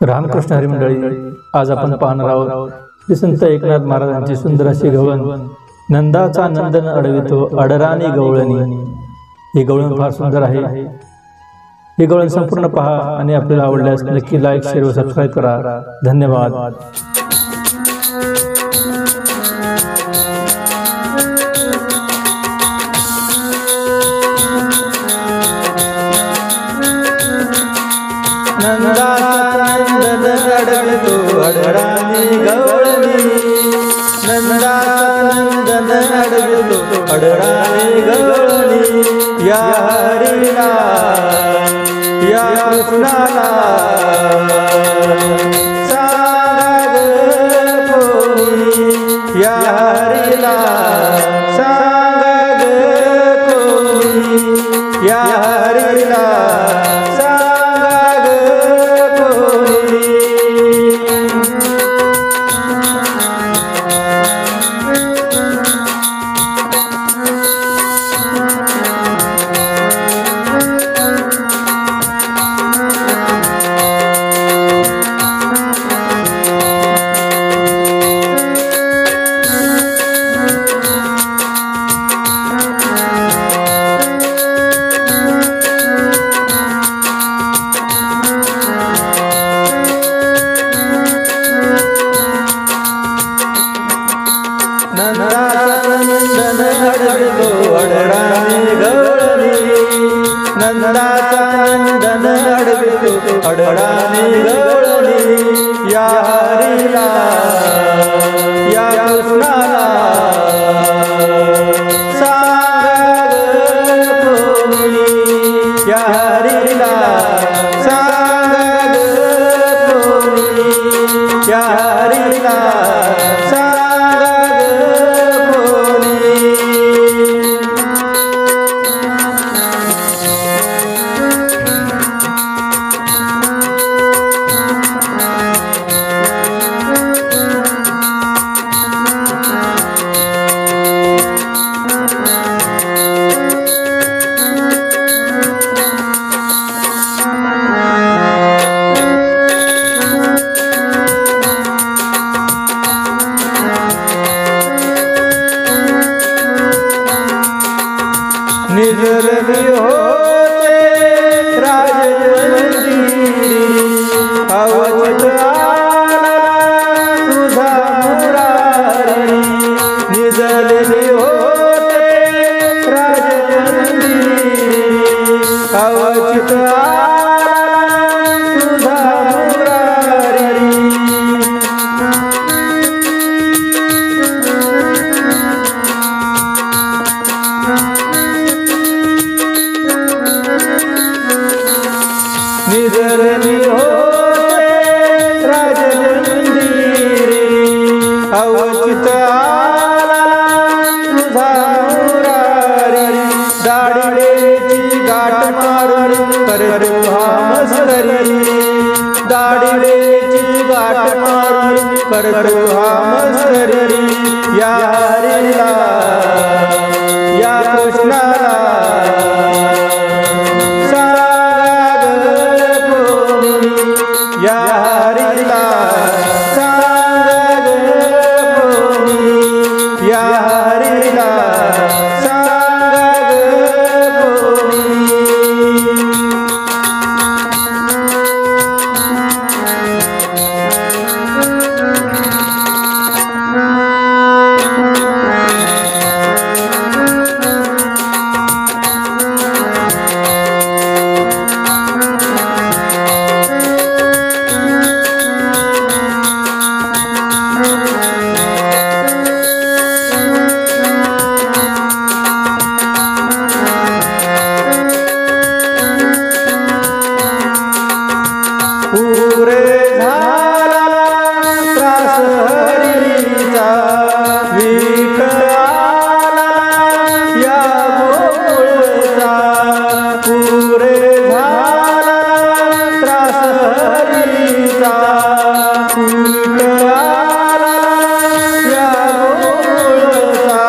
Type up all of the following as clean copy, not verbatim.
रामकृष्ण हरी मंडळी, आज आपण पाहणार आहोत श्री संत एकनाथ महाराजांची सुंदर अशी गवळण, नंदाचा नंदन अडवितो अडराणी गवळणी। ही गवळण फार सुंदर आहे। ही गवळण संपूर्ण पहा आणि आपल्याला आवडल्यास नक्की लाईक, शेअर व सबस्क्राईब करा। धन्यवाद। नंदाचा नंदन अडवितो अडराणी गवळणी, नंदाचा नंदन अडवितो अडराणी गवळणी। या हरीला या कृष्णाला सांग कोणी, या हरीला सांग कोणी, या हरीला अडराणी गवळणी, नंदाचा नंदन अडवितो अडराणी गवळणी। या हरीला या कृष्णाला सांग कोणी, या हरीला सांग कोणी, या हरीला निजरवी होते राजमंदिरी, अवचित आला तुझा मुरारी। निजरवी होते राजमंदिरी, अवचित आला तुझा मुरारी। निजरवी होते राजमंदिरी, अवचित आला तुझा मुरारी। दाढीची गाठ मारून करतो हा मस्करी, दाढीची गाठ मारून करतो हा मस्करी। या हरीला या कृष्णाला या हरीला सांग कोणी, या हरीला सांग कोणी। पुरे झाला त्रास हरीचा, विठ आला या गोकुळचा। पुरे झाला त्रास हरीचा, विठ आला या गोकुळचा।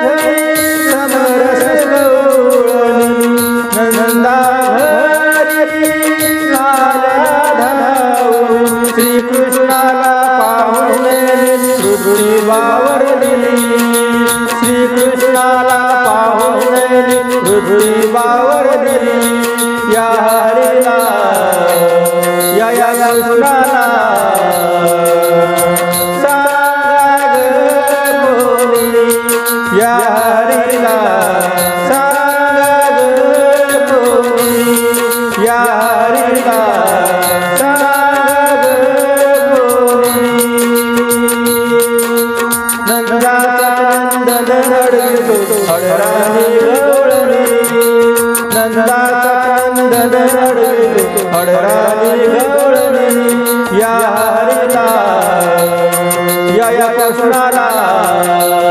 घरी समरस गवळणी नंदा घरी आल्या धावून श्रीकृष्णाला पाहून हृदय बावरली श्रीकृष्णाला पाहून हृदय बावरली या हरीला या कृष्णाला सांग बोली या हरीला सांग बोली या हरीला सांग बोली नंदाचा नंदन अडवितो अडराणी गवळणी नंदाचा नंदन अडवितो अडराणी गवळणी या हरीला या कृष्णाला